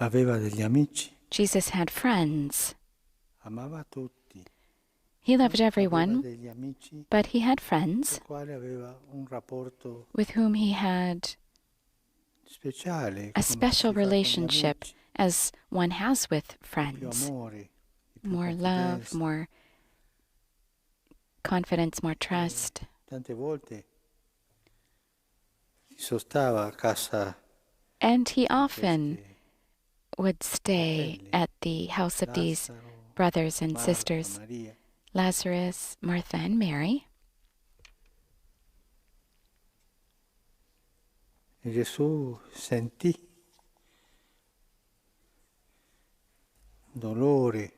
Aveva degli amici, Jesus had friends. amava tutti. He loved Aveva everyone, degli amici but he had friends con i quali aveva un rapporto with whom he had speciale, a come si special fa con gli relationship, amici, as one has with più friends. amore, di più More love, confidenza. more confidence, more trust. Tante volte si sostava a casa And he di often questi would stay fratelli, at the house of these Lazzaro, brothers and Marta, sisters, Maria. Lazarus, Martha, and Mary. E Gesù sentì dolore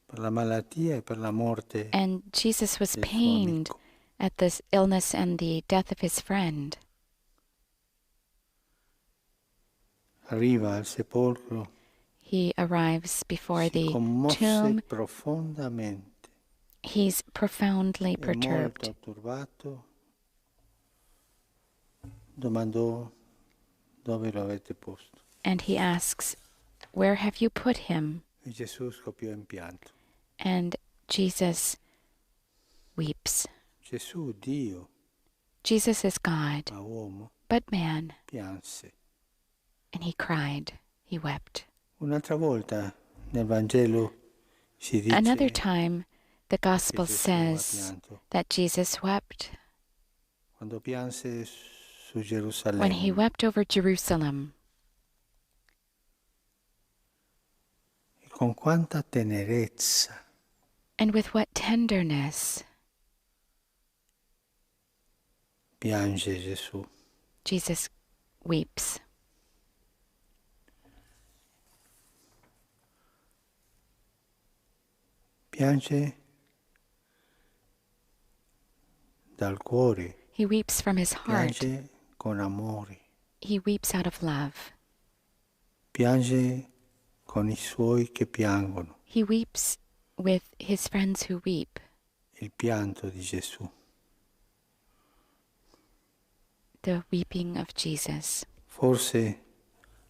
per la malattia e per la morte And Jesus was del suo pained amico. at this illness and the death of his friend. Arriva al sepolcro, He arrives before si the commosse tomb. profondamente, He's profoundly e perturbed. molto turbato, domandò dove lo avete posto. And he asks, "Where have you put him?" E Gesù scoppiò in pianto. And Jesus weeps. Gesù, Dio, Jesus is God, ma uomo, but man, pianse. and he cried, he wept. Un'altra volta nel Vangelo si dice Another time, the che Gospel Gesù ha says pianto that Jesus wept quando pianse su when Gerusalemme. he wept over Jerusalem. E con quanta tenerezza And with what tenderness piange Gesù. Jesus weeps. Piange dal cuore, He weeps from his heart. piange con amore, He weeps out of love. piange con i suoi che piangono. He weeps with his friends who weep. Il pianto di Gesù. The weeping of Jesus. Forse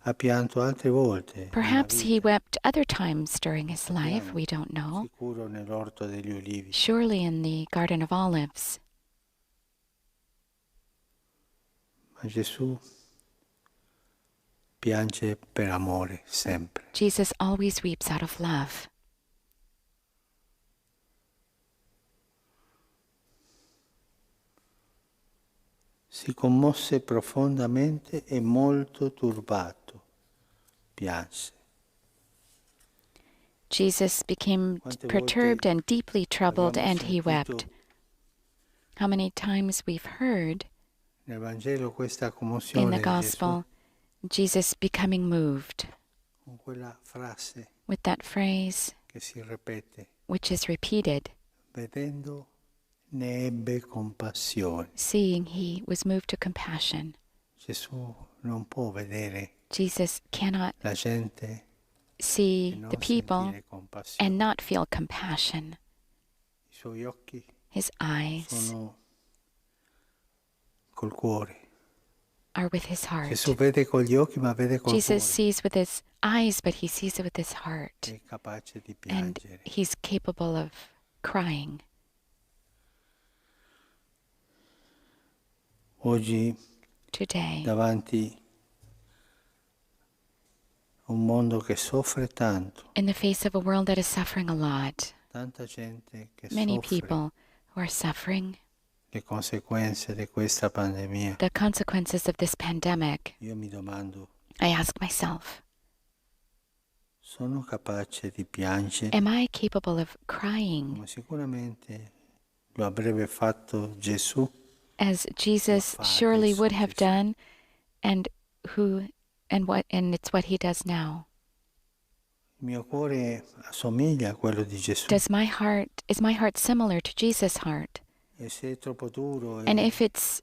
ha pianto altre volte nella Perhaps he vita, wept other times during his life, we don't know. sicuro nell'orto degli ulivi. Surely in the Garden of Olives. Ma Gesù piange per amore sempre. Jesus always weeps out of love. Si commosse profondamente e molto turbato. Pianse. Jesus became Quante perturbed volte and deeply troubled, abbiamo and he sentito wept. How many times we've heard nel Vangelo questa in commozione the di Gesù Gospel Jesus becoming moved con quella frase with that phrase che si ripete, which is repeated. vedendo ne ebbe compassione. Seeing, he was moved to compassion. Gesù non può vedere Jesus cannot la gente e see non the people sentire compassione. and not feel compassion. I suoi occhi His eyes sono col cuore. are with his heart. Gesù vede con gli occhi ma vede col Jesus cuore. sees with his eyes, but he sees it with his heart. È capace di And piangere. he's capable of crying. Oggi Today, davanti a un mondo che soffre tanto, in the face of a world that is suffering a lot, tanta gente che many soffre people who are suffering le conseguenze di questa pandemia, the consequences of this pandemic, io mi domando, I ask myself, sono capace di piangere am I capable of crying come sicuramente lo avrebbe fatto Gesù? as Jesus fa surely adesso would have Gesù. done, and it's what he does now? Il mio cuore assomiglia a quello di Gesù. Is my heart similar to Jesus' heart? E se è troppo duro And e if it's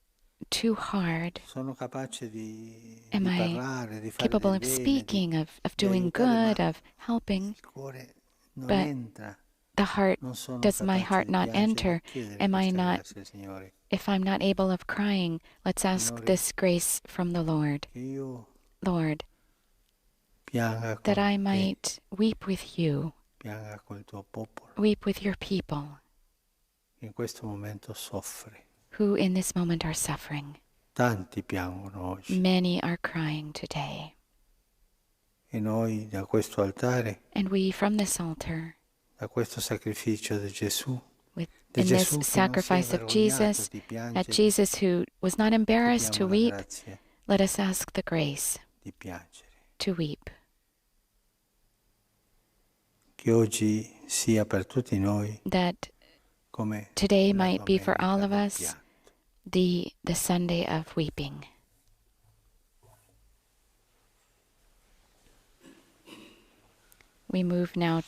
too hard, sono capace di am I parlare, di fare capable del of bene, speaking, of di doing aiutare, good, ma of helping? il cuore non But entra. the heart, Non sono does my capace heart di not piangere. enter? Chiedere Am I questa not, grazia, Signore, if I'm not able of crying, let's ask Signore, this grace from the Lord. che io Lord, pianga that con I te, might weep with you, pianga col tuo popolo, weep with your people che in questo momento soffre. who in this moment are suffering. Tanti piangono oggi Many are crying today. e noi da questo altare, And we from this altar, da questo sacrificio di Gesù, in this Gesù che non si è sacrifice of vergognato Jesus, di that piangere, Jesus who was not embarrassed to chiediamo la weep, grazia let us ask the grace di piangere. to weep. Che oggi sia per tutti noi That come today la might be for all domenica of del us pianto. the Sunday of weeping. We move now